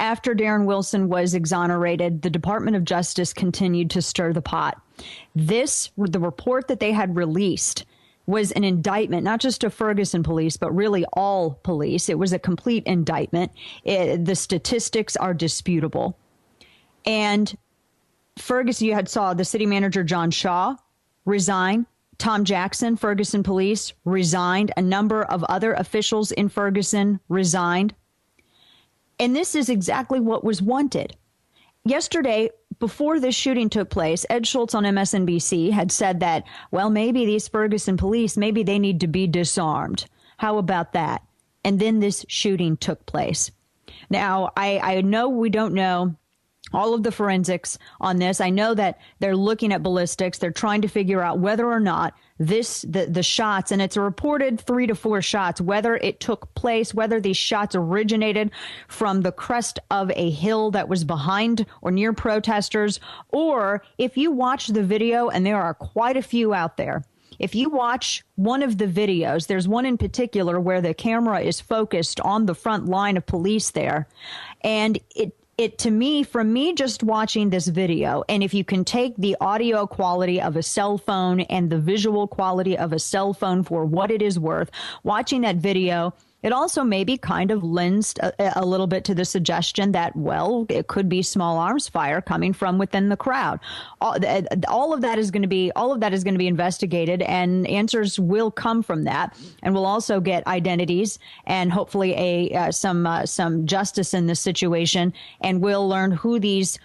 after Darren Wilson was exonerated, the Department of Justice continued to stir the pot. The report that they had released was an indictment, not just of Ferguson police, but really all police. It was a complete indictment. The statistics are disputable. And Ferguson, you saw the city manager, John Shaw, resign. Tom Jackson, Ferguson police, resigned. A number of other officials in Ferguson resigned. And this is exactly what was wanted. Yesterday, before this shooting took place, Ed Schultz on MSNBC had said that, well, maybe these Ferguson police, maybe they need to be disarmed. How about that? And then this shooting took place. Now, I know we don't know all of the forensics on this. I know that they're looking at ballistics. They're trying to figure out whether or not the shots, and it's a reported 3 to 4 shots, whether it took place, whether these shots originated from the crest of a hill that was behind or near protesters, or if you watch the video, and there are quite a few out there, if you watch one of the videos, there's one in particular where the camera is focused on the front line of police there, and it to me, from me just watching this video, and if you can take the audio quality of a cell phone and the visual quality of a cell phone for what it is worth, watching that video, it also maybe kind of lends a little bit to the suggestion that, well, it could be small arms fire coming from within the crowd. All of that is going to be investigated, and answers will come from that. And we'll also get identities and hopefully some justice in this situation. And we'll learn who these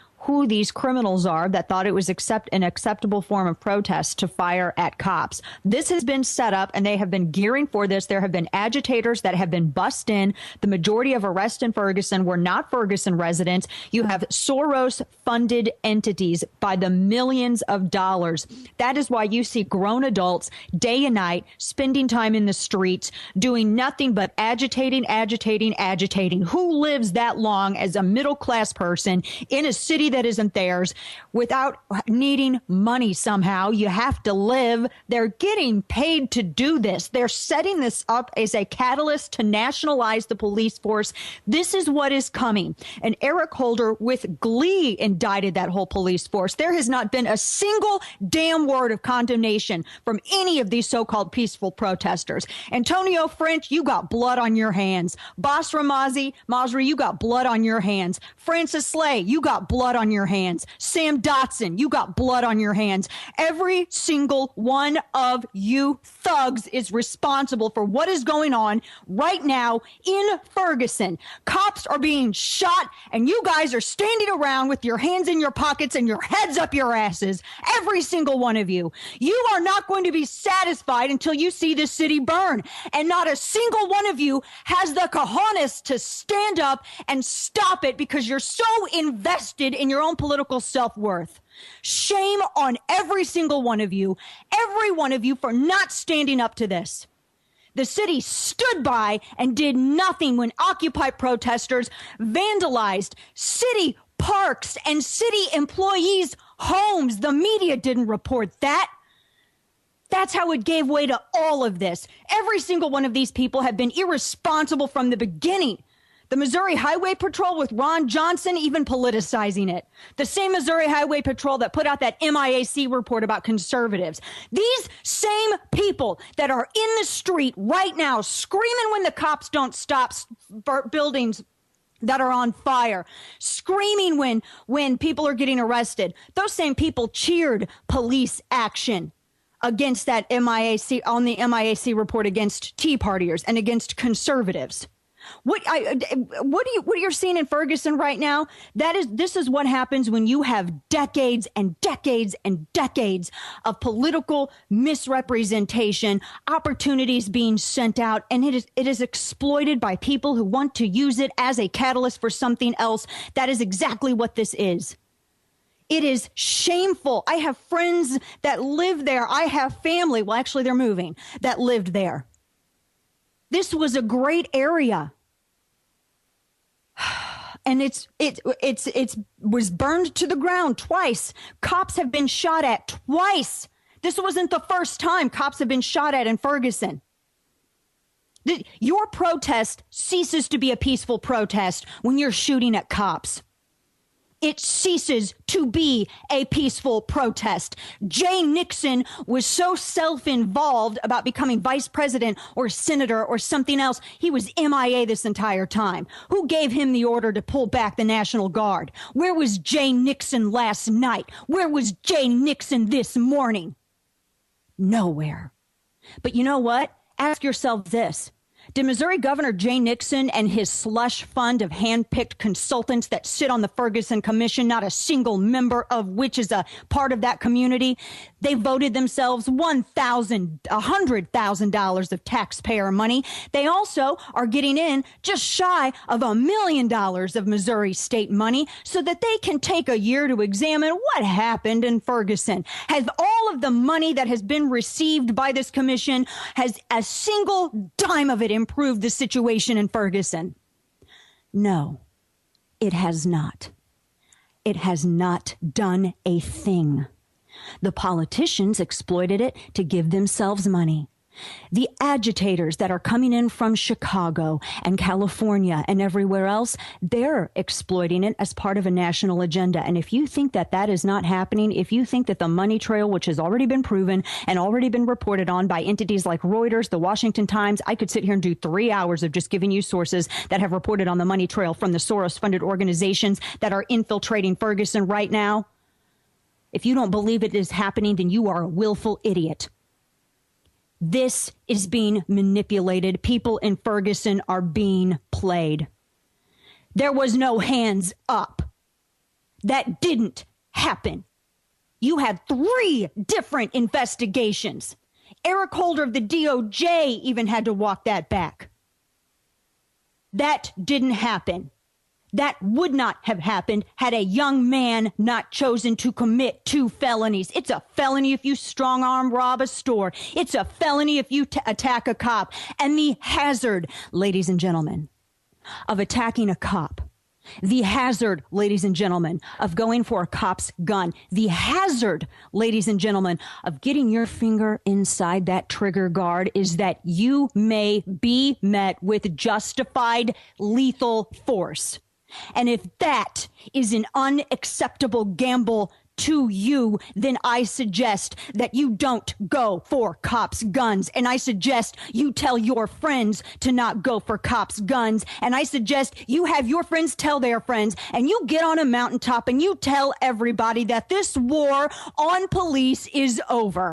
criminals are that thought it was an acceptable form of protest to fire at cops. This has been set up, and they have been gearing for this. There have been agitators that have been bussed in. The majority of arrests in Ferguson were not Ferguson residents. You have Soros-funded entities by the millions of dollars. That is why you see grown adults day and night spending time in the streets doing nothing but agitating. Who lives that long as a middle-class person in a city that isn't theirs without needing money somehow? You have to live. They're getting paid to do this. They're setting this up as a catalyst to nationalize the police force. This is what is coming. And Eric Holder with glee indicted that whole police force. There has not been a single damn word of condemnation from any of these so-called peaceful protesters. Antonio French, you got blood on your hands. Basra Masri, you got blood on your hands. Francis Slay, you got blood on your hands. Sam Dotson, you got blood on your hands. Every single one of you thugs is responsible for what is going on right now in Ferguson. Cops are being shot, and you guys are standing around with your hands in your pockets and your heads up your asses. Every single one of you. You are not going to be satisfied until you see this city burn. And not a single one of you has the cojones to stand up and stop it because you're so invested in your own political self-worth. Shame on every single one of you for not standing up to this. The city stood by and did nothing when Occupy protesters vandalized city parks and city employees' homes. The media didn't report that. That's how it gave way to all of this. Every single one of these people have been irresponsible from the beginning. The Missouri Highway Patrol with Ron Johnson even politicizing it. The same Missouri Highway Patrol that put out that MIAC report about conservatives. These same people that are in the street right now screaming when the cops don't stop buildings that are on fire, screaming when people are getting arrested. Those same people cheered police action against that MIAC, on the MIAC report against Tea Partiers and against conservatives. What you're seeing in Ferguson right now, this is what happens when you have decades and decades and decades of political misrepresentation, opportunities being sent out, and it is exploited by people who want to use it as a catalyst for something else. That is exactly what this is. It is shameful. I have friends that live there. I have family. Well, actually, they're moving that lived there. This was a great area. And it was burned to the ground twice. Cops have been shot at twice. This wasn't the first time cops have been shot at in Ferguson. Your protest ceases to be a peaceful protest when you're shooting at cops. It ceases to be a peaceful protest. Jay Nixon was so self-involved about becoming vice president or senator or something else. He was MIA this entire time. Who gave him the order to pull back the National Guard? Where was Jay Nixon last night? Where was Jay Nixon this morning? Nowhere. But you know what? Ask yourself this. Did Missouri Governor Jay Nixon and his slush fund of hand-picked consultants that sit on the Ferguson Commission, not a single member of which is a part of that community, they voted themselves $100,000 of taxpayer money. They also are getting in just shy of $1 million of Missouri state money so that they can take a year to examine what happened in Ferguson. Has all of the money that has been received by this commission, has a single dime of it improved the situation in Ferguson? No, it has not. It has not done a thing. The politicians exploited it to give themselves money. The agitators that are coming in from Chicago and California and everywhere else, they're exploiting it as part of a national agenda. And if you think that that is not happening, if you think that the money trail, which has already been proven and already been reported on by entities like Reuters, the Washington Times, I could sit here and do 3 hours of just giving you sources that have reported on the money trail from the Soros-funded organizations that are infiltrating Ferguson right now. If you don't believe it is happening, then you are a willful idiot. This is being manipulated. People in Ferguson are being played. There was no hands up. That didn't happen. You had 3 different investigations. Eric Holder of the DOJ even had to walk that back. That didn't happen. That would not have happened had a young man not chosen to commit 2 felonies. It's a felony if you strong-arm rob a store. It's a felony if you attack a cop. And the hazard, ladies and gentlemen, of attacking a cop, the hazard, ladies and gentlemen, of going for a cop's gun, the hazard, ladies and gentlemen, of getting your finger inside that trigger guard is that you may be met with justified lethal force. And if that is an unacceptable gamble to you, then I suggest that you don't go for cops' guns. And I suggest you tell your friends to not go for cops' guns. And I suggest you have your friends tell their friends, and you get on a mountaintop and you tell everybody that this war on police is over.